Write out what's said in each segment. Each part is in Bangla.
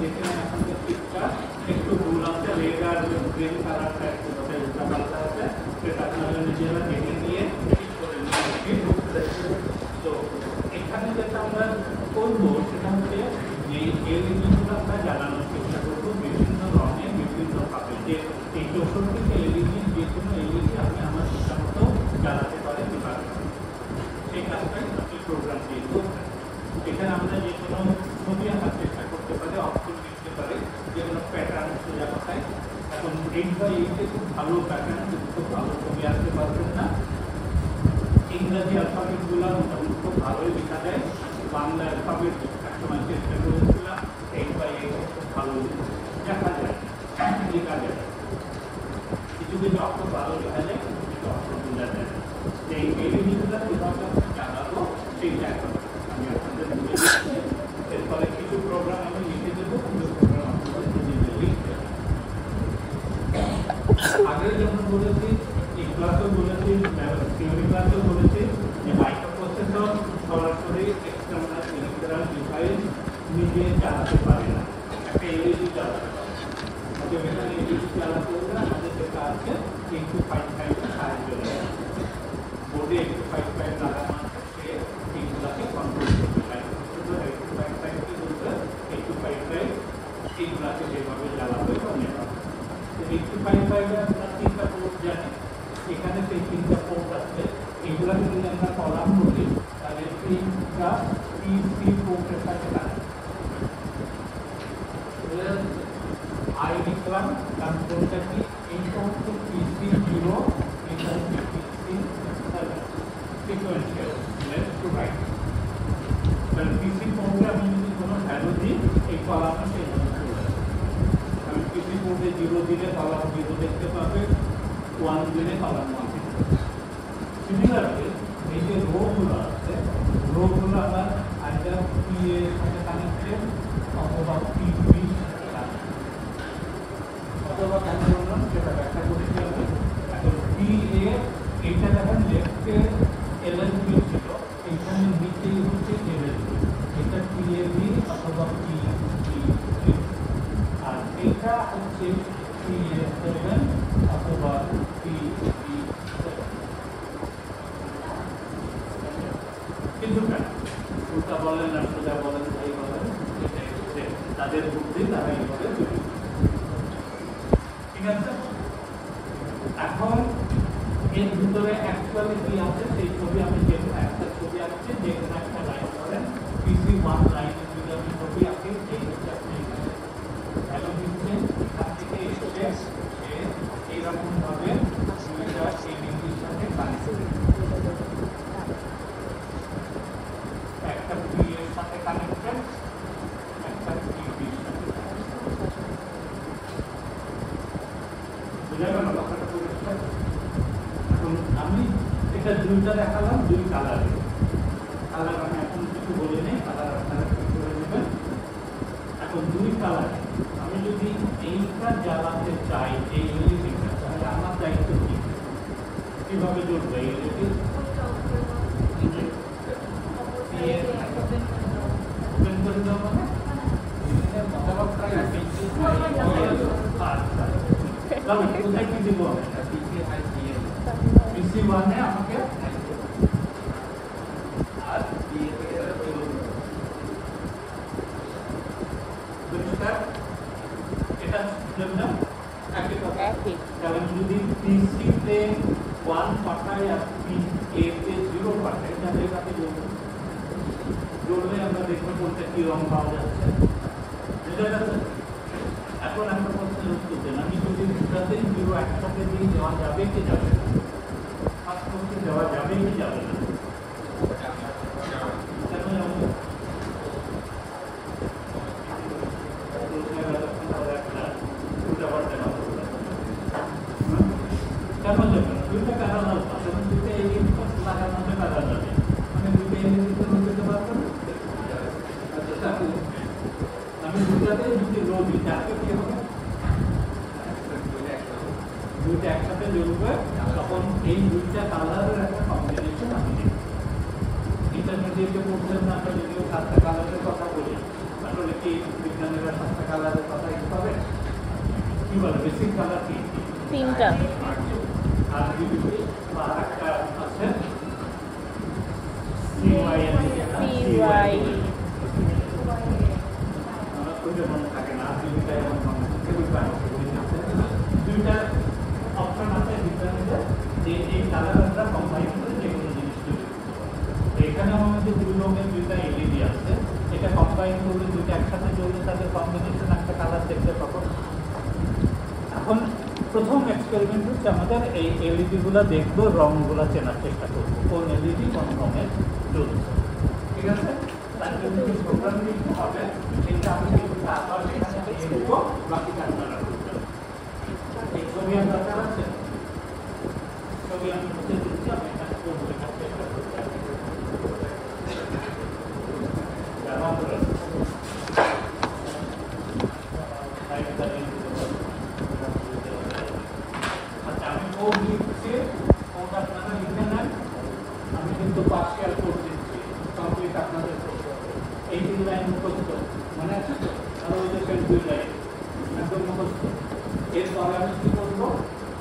যেখানে আপনাদের ঠিকঠাক একটু ভুল আছে, রেড আর গ্রিন কালারটা একটু উল্টা পাল্টা আছে, সেটা আপনারা নিজেরা দেখে নিয়ে ঠিক করে নিয়ে। তো এখানে যেটা আমরা করবো সেটা হচ্ছে এই এলইডিগুলো আমরা জ্বালানোর চেষ্টা করবো বিভিন্ন রঙে বিভিন্ন ভাবে, যে এই 64 এলইডি যে কোনো এলইডি আমি আমার ইচ্ছা মতো জ্বালাতে পারি ডিপার্টমেন্ট, সেই কাজটাই আপনি প্রোগ্রাম দিয়ে করবেন। এখানে আমরা যে কোনো ছবি আঁকার চেষ্টা করতে পারি, অক্ষর লিখতে পারি, যে কোনো প্যাটার্ন সোজা কথায়। এখন 8x8 খুব ভালো প্যাটার্ন, কিন্তু খুব ভালো ছবি আঁকতে পারবেন না। ইংরাজি অ্যালফাবেটগুলো মোটামুটি খুব ভালোই লেখা যায়, বাংলা অ্যালফাবেট একসময় চেষ্টা করেছিলাম, 8x8 খুব ভালো দেখা যায়, লেখা যায়, কিছু কিছু অক্ষর ভালো লেখা যায়, কিছু কিছু অক্ষর বোঝা যায়। এই এলইডিগুলো কীভাবে জানাবো সেইটা এখন আমি আপনাদের বুঝে দিচ্ছি। এরপরে কিছু প্রোগ্রাম আমি লিখে দেবো, কিছু প্রোগ্রাম আপনাদের নিজে লিখতে হবে। আগে যেমন বলেছি, এই ক্লাসেও বলেছি, থিওরি ক্লাসেও বলেছি যে মাইক্রোপ্রসেসর সরাসরি এক্সটার্নাল ইলেকট্রিক্যাল ডিভাইস নিজে চালাতে পারে না, একটা এলইডি চালাতে পারে। অতএব এখানে এলইডি চালাতে হলে আমাদের যেটা আছে 8255 সাহায্য নেয়। বোর্ডে 8255 লাগানো আছে, সে এইগুলাকে কন্ট্রোল করতে পারে। 8255 কি বলতে 8255 এইগুলাকে যেভাবে জ্বালাবে বা নেওয়া। 8255 এর আমরা 3টা পোর্ট জানি, এখানে সেই 3টা পোর্ট আছে, এগুলাকে যদি আমরা কলাম করি তাহলে 3টা পিসি পোর্টের সাথে কানেক্ট। আই লিখলাম, কন্ট্রোলটা কি এই সমস্ত পিসি 0 এখানে পিসি 7 সিকোয়েন্সিয়াল লেফট টু রাইট। তাহলে পিসি পোর্টে আমি যদি কোনো ভ্যালু দিই এই কলামে সেই ভ্যালু, আমি পিসি পোর্টে 0 দিলে কলাম 0 দেখতে পাবে, 1 দিলে কলাম 1 দেখতে পাবে। সিমিলারলি এই যে রোগুলো আছে, রোগুলো আবার আইদার পি এর সাথে কানেক্টেড অথবা পিবি সাথে কানেক্টেড, অথবা কেন বললাম সেটা ব্যাখ্যা করতে হবে। এখন পি এ এইটা দেখেন লেফটে এলএসবি ছিল, এইখানে নিচেই হচ্ছে এলএসবি, এটা পি এ বি অথবা পি বি, আর এইটা হচ্ছে পি এ 7 অথবা পি বি 7। কিন্তু কেন উল্টা বলেন না সোজা বলেন, যাই বলেন, এটাই হচ্ছে তাদের বুদ্ধি, তারা এইভাবে তৈরি। ঠিক আছে, এখন এর ভিতরে অ্যাকচুয়ালি কি আছে সেই ছবি আমি যে একটা ছবি আঁকছি, যে কোনো একটা লাইন করেন, পিসি 1 লাইনের যদি আমি ছবি আঁকি, এই হচ্ছে আপনি ভ্যালু দিচ্ছেন, এখান থেকে এসে এইরকম ভাবে দুইটা এলইডির সাথে কানেক্টেড, একটা পি এর সাথে কানেক্টেড, একটা পিবির সাথে কানেক্টেড। বুঝা গেল কথাটা পরিষ্কার? এখন আমি এটা দুইটা দেখালাম, দুই কালারে। কালার আমি এখন কিছু বলি নেই, কালার আপনারা ঠিক করে নেবেন। এখন দুই কালারে আমি যদি এইটা জ্বালাতে চাই, এই এলইডিটা, তাহলে আমার দায়িত্ব কি, কিভাবে জ্বলবে এই এলইডি? ওপেন করে দেওয়া মানে কোথায় কি দিব? পিসি 1 আমাকে আর এটা একই কথা। কারণ যদি পিসিতে 1 পাঠায় আর এতে 0 পাঠায়, তাহলে এটাতে জ্বলবে, আমরা দেখবো কোনটা কি রং পাওয়া যাচ্ছে। এখন একটা প্রশ্নের উত্তর দেন, আমি যদি দুটাতেই 0 একসাথে দিয়ে দেওয়া যাবে কি যাবে না? ফার্স্ট কোশ্চেন, দেওয়া যাবে কি যাবে না? কেন যাবে না? কেন যাবে না? দুইটা কারণ আছে, যেমন দুইটা এলিমেন্ট লাগানোর কারণ যাবে, মানে দুইটা এলিমেন্ট হতে পারবে না। আমি দুটাতে যদি রো দিই তাকে কি হবে? দুইটা একসাথে জ্বলবে, তখন এই দুইটা কালারের একটা কম্বিনেশন আমি দেখব। ইন্টারমিডিয়েটে পড়ছেন না, আমরা যদিও 7টা কালারের কথা বলি, আসলে কি বিজ্ঞানীরা 7টা কালারের কথা পাবে? কি বলে বেসিক কালার কি? 3টা। আর বিবিপি বা একটা আছে সিওয়াই সিওয়াই আমরা কইলে মনে থাকে না বিবিটা এমন দুইটা অপশন আছে বিজ্ঞানীদের যে এই কালার আমরা কম্বাইন করে যে কোনো জিনিস তৈরি করতে পারি। এখানে আমাদের দুই রঙের দুইটা এলইডি আছে, এটা কম্বাইন করলে দুইটা একসাথে জ্বললে তাদের কম্বিনেশন একটা কালার দেখতে পাবো। এখন প্রথম এক্সপেরিমেন্ট হচ্ছে আমাদের এই এলইডি গুলা দেখবো, রংগুলা চেনার চেষ্টা করবো কোন এলইডি কোন রঙের জ্বলছে, ঠিক আছে? তার জন্য যে প্রোগ্রাম লিখতে হবে সেটা আমি কিন্তু আবার এখানে দিয়ে দেবো, বাকি কাজটা করতে হবে। এই ছবি আমার দরকার আছে, ছবি আমি মুছে দিচ্ছি, আমি এখানে কোড লেখার চেষ্টা করতে হবে। আচ্ছা আমি কোড লিখছি, কোড আপনারা লিখে নেন, আমি কিন্তু পার্শিয়াল কোড দিচ্ছি, কমপ্লিট আপনাদের করতে হবে। এই 3 লাইন মুখস্থ মনে আছে তো? আর ওই যে 2 লাইন একদম মুখস্থ। এরপরে আমি কি করবো,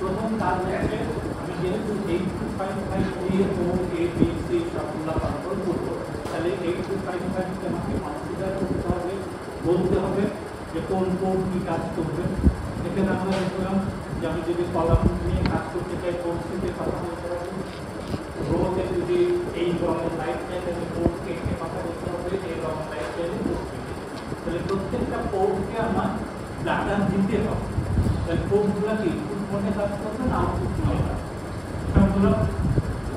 প্রথম কাজ হচ্ছে আমি যেহেতু 8255 ও এ বি সি সবগুলা কন্ট্রোল করবো, তাহলে 8255 কে আমাকে কনসিডার করতে হবে, বলতে হবে যে কোন কোড কি কাজ করবে। এখানে আমরা দেখলাম যে আমি যদি কলাম নিয়ে কাজ করতে চাই কোড থেকে কথা বলতে পারবো, রোতে যদি এই রঙের লাইট চাই তাহলে কোড থেকে কথা বলতে হবে, এই রঙের লাইট চাইলে কোড থেকে। তাহলে প্রত্যেকটা কোডকে আমার ডাটা দিতে হবে, তাহলে কোডগুলো কি ইনপুট মোডে কাজ করবে না আউটপুট মোডে কাজ সবগুলো।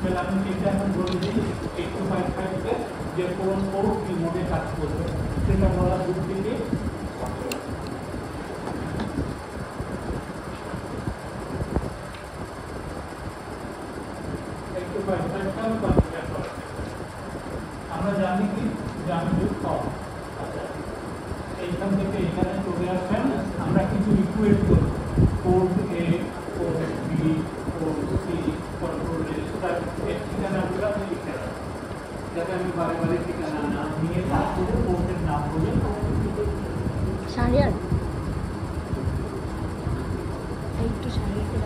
তাহলে আমি সেটা এখন বলে দিই 8255 কে যে কোন কোড কি মোডে কাজ করবে সেটা বলা দূর থেকে আমরা জানি কি যে আমি যদি কম, আচ্ছা এইখান থেকে এখানে চলে আসবেন, আমরা কিছু ইকুয়েট করব, code A, code B, code C, control register, এর ঠিকানাগুলো আমি লিখে রাখবো, যাতে আমি বারে বারে ঠিকানা নাম নিয়ে তারপরে কোডের নাম বলে শাহরিয়ার একটু শাহরিয়ারকে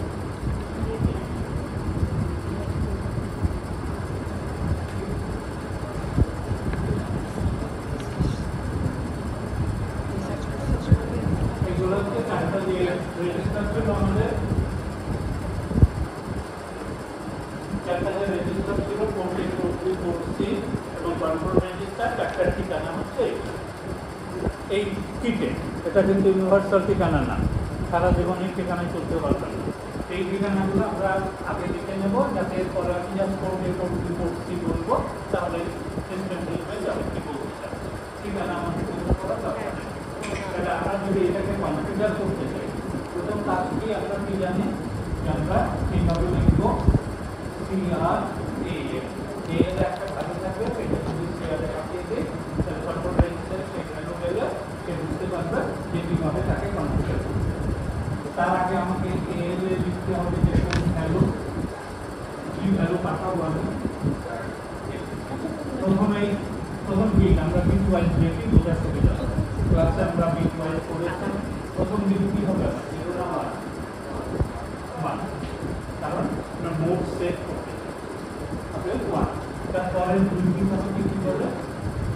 এগুলোকে চারটা দিয়ে রেজিস্টার ছিল আমাদের, চারটা যে রেজিস্টার ছিল code A, code B, code C এবং কন্ট্রোল রেজিস্টার, চারটার ঠিকানা হচ্ছে এই কিটে। এটা কিন্তু ইউনিভার্সাল ঠিকানা না, সারা জীবন এই ঠিকানায় চলতে পারবেন না। এই ঠিকানাগুলো আমরা আগে লিখে নেব, যাতে এরপরে আমি just code A, code B, code C বলবো, তাহলে সিস্টেম বুঝবে যে আমি কি বলতে চাই। ঠিকানা আমাকে বলতে করা দরকার নেই। তাহলে আমরা যদি এটাকে কনফিগার করতে চাই, প্রথম কাজ কি আমরা কি জানি যে আমরা এইভাবে লিখবো সিআর এ এর একটা ভ্যালু থাকবে, সেটা যদি সিআর এ পাঠিয়ে দিই তাহলে কন্ট্রোল রেজিস্টারে সেই ভ্যালু গেলে সে বুঝতে পারবে যে কিভাবে তাকে কনফিগার করতে। তার আগে আমাকে এ এর লিখতে হবে যে কোন ভ্যালু, কি ভ্যালু পাঠাবো আমি। প্রথম বিট আমরা বিট ওয়াইজ লিখি, বোঝার সুবিধা হবে। ক্লাসে আমরা বিট ওয়াইজ করেছি, প্রথম বিট কি হবে 0 না 1, কারণ আমরা মোড সেট করতে হবে 1। তারপরে দুই বিট হবে কি হবে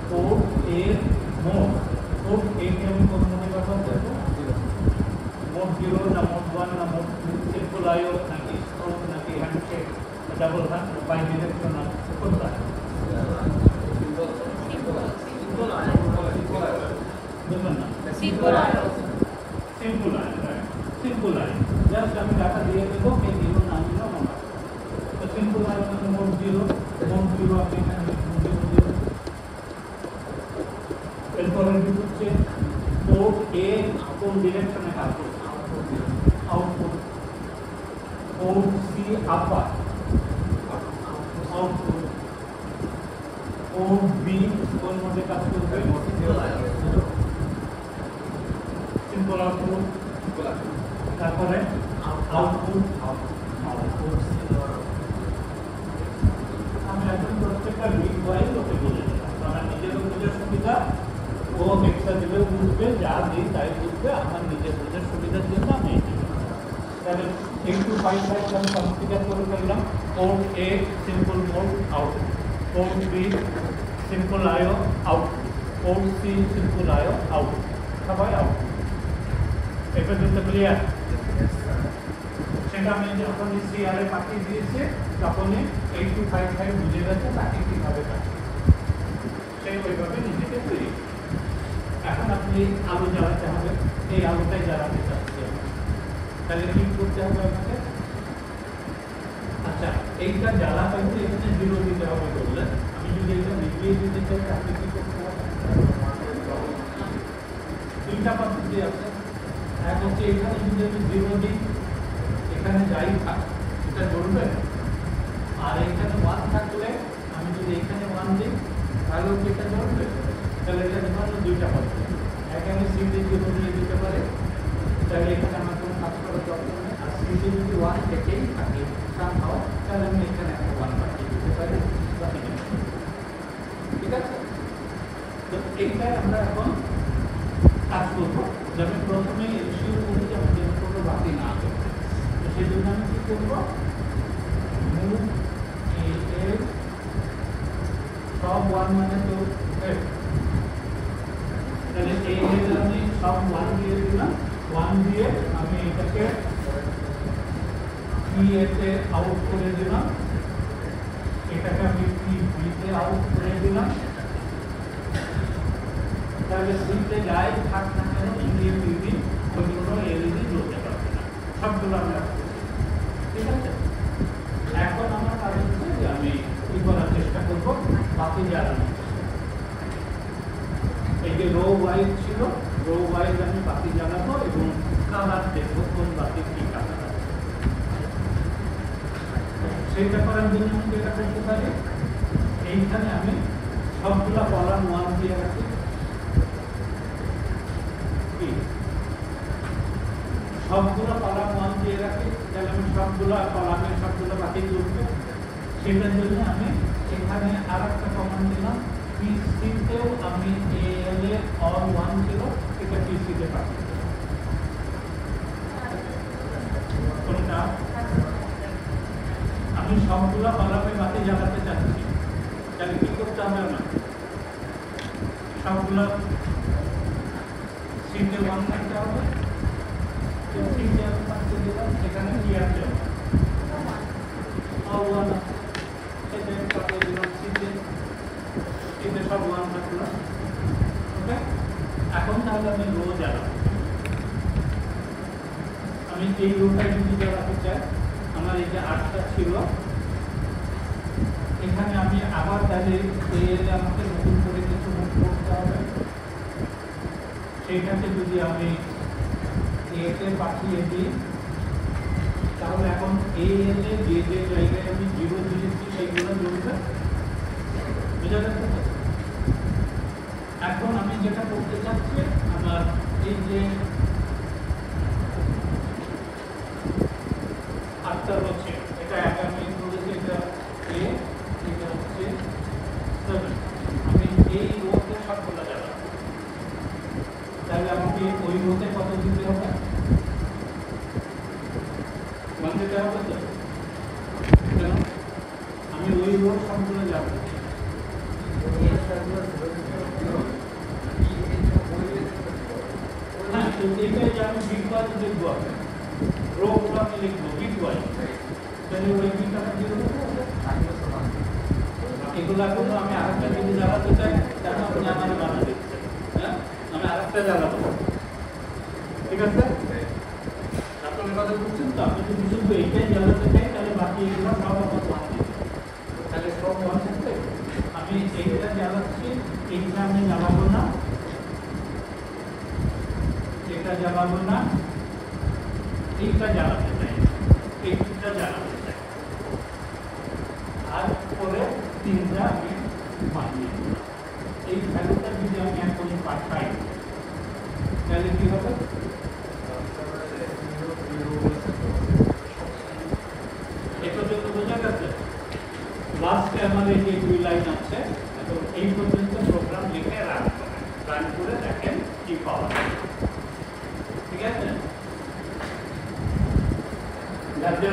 কোড এর মোড, কোড এ কে আমি কোন মোডে ব্যবহার করব, মোড 0 না মোড 1 না মোড 2, সিম্পল আইও নাকি স্ট্রোক নাকি handshake, double hand, bidirectional, কোনটা সিম্পল আই জাস্ট আমি ডাটা দিয়ে দেবো, কে দিল না দিল আমার। তো সিম্পল আই মানে মোড 0, মোড 0 আপনি এখানে লিখুন 0। এরপরে হচ্ছে কোড এ কোন ডিরেকশনে কাজ করছে, আউটপুট, কোড সি আপার আউটপুট, কোড বি কোন মোডে কাজ করবে, সিম্পল আউটপুট, তারপরে আউটপুট। আমি এখন প্রত্যেকটা বিট ওয়াইজ ওকে বলে দিলাম, আমার নিজেরও বোঝার সুবিধা ও এক্সার যেটা দিলে বুঝবে, যা দিই তাই বুঝবে, আমার নিজের বোঝার সুবিধার জন্য আমি এই দিলাম। তাহলে 8255 আমি কনফিগার করে ফেললাম। Port A simple mode out, port B simple IO out, port C simple IO out, সবাই আউট। এই পর্যন্ত ক্লিয়ার? সেটা আমি যখন সিআরএ পাঠিয়ে দিয়েছি তখনই 8255 বুঝে গেছে তাকে কিভাবে কাজ সেই ওইভাবে নিজেকে তৈরি। এখন আপনি আলু জ্বালাতে হবে, এই আলুটাই জ্বালাতে চাচ্ছি, তাহলে কি করতে হবে আপনাকে? আচ্ছা, এইটা জ্বালাতে হলে এখানে 0 দিতে হবে বললেন। আমি যদি এটা লিখিয়ে দিতে চাই তাহলে কি করতে হবে? দুইটা পদ্ধতি আছে। এক হচ্ছে এখানে যদি আমি 0 দিই, এখানে যাই থাক এটা জ্বলবে, আর এখানে 1 থাকলে আমি যদি এখানে 1 দিই তাহলে কি এটা জ্বলবে? তাহলে এটা ধরুন দুইটা পদ্ধতি। এক আমি সি দিয়ে 0 দিয়ে দিতে পারি, তাহলে এখানে আমার কোনো কাজ করার দরকার নেই। আর সি দিয়ে যদি 1 থেকেই থাকে সামহাও, তাহলে আমি এখানে একটা 1 পাঠিয়ে দিতে পারি। ঠিক আছে? তো এইটাই আমরা এখন কাজ করবো। আমি প্রথমে এলসিও করে যে আমাদের কোনো বাতি না করে, তো সেই জন্য আমি কি করবো? মুভ এর সব 1 মানে তো তাহলে এই আমি সব 1 দিয়ে দিলাম। 1 দিয়ে আমি এটাকে পি এতে আউট করে দিলাম, এটাকে আমি পি বিতে আউট করে দিলাম। তাহলে সিতে যাই থাক না কেন ইন্ডিয়ান টিভি ওই কোনো এলইডি জ্বলতে পারবে না, সবগুলো আমরা। ঠিক আছে? এখন আমার কাজ হচ্ছে যে আমি কি করার চেষ্টা করবো, বাতি জ্বালানো। এই যে রো ওয়াইজ ছিল, রো ওয়াইজ আমি বাতি জ্বালাবো এবং কালার দেখবো কোন বাতির কি কালার আছে। সেইটা করার জন্য আমি যেটা করতে পারি, এইখানে আমি সবগুলা কলাম 1 দিয়ে রাখি। সবগুলো কলাম 1 দিয়ে রাখি, তাহলে আমি সবগুলো কলামের সবগুলো বাতি তুলবো। সেটার জন্য আমি এখানে আর একটা কমান্ড দিলাম, পিসিতেও আমি এল এ অল 1 ছিল, এটা পিসিতে পাঠিয়ে দেব। কোনটা? আমি সবগুলো কলামে বাতি জ্বালাতে চাচ্ছি, তাহলে কি করতে হবে আমার? সবগুলো সিতে 1 থাকতে হবে। এখানে কি আছে? অল 1 আছে, সেটা পাঠিয়ে দিলাম সিতে, সিতে সব 1 থাকলো। ওকে, এখন তাহলে আমি রো জ্বালাবো। আমি এই রোটা যদি জ্বালাতে চাই, আমার এই যে 8টা ছিল, এখানে আমি আবার তাহলে আমাকে নতুন করে কিছু মুভ করতে হবে। সেইটাকে যদি আমি এতে পাঠিয়ে দিই, তাহলে এখন এল এ যে যে জায়গায় আমি 0 দিয়েছি সেইগুলো জ্বলবে। বুঝা যাচ্ছে? এখন আমি যেটা করতে চাচ্ছি, আমার এই যে 8টা হচ্ছে, এটা আমি করেছি, এটা এ, এটা হচ্ছে 7। আমি এই রোতে সবগুলো জ্বালাবো। তাহলে আমাকে ওই রোতে কত দিতে হবে? 1 দিতে হবে। তো কেন? আমি ওই রোড সবগুলো জ্বালাবো। হ্যাঁ, তো এইটাই যে আমি বিটওয়াইজ লিখবো, রোগুলো আমি লিখবো বিটওয়াইজ। তাহলে ওই বিটটা দিয়ে দেবো। এগুলা কোনো আমি আরেকটা যদি জ্বালাতে চাই, তাহলে আপনি আমার বানা দিচ্ছেন। হ্যাঁ, আমি আরেকটা জ্বালাবো। ঠিক আছে? আপনার কথা বুঝছেন তো? আপনি যদি শুধু এইটাই জ্বালাতে চাই, তাহলে বাকি এগুলো সব আমার 1 দিতে। তাহলে সব 1 থাকবে। আমি এইটা জ্বালাচ্ছি, এইটা আমি জ্বালাবো না, এটা জ্বালাবো না, এইটা জ্বালাতে চাই, এইটা জ্বালাতে চাই। আর পরে 3টা আমি বানিয়ে দিলাম। এই ভ্যালুটা যদি আমি এখন পাঠাই, তাহলে কি হবে? এই পর্যন্ত বোঝা গেছে? লাস্টে আমার এই যে 2 লাইন আছে, তো এই পর্যন্ত প্রোগ্রাম লিখে রান করে দেখেন have their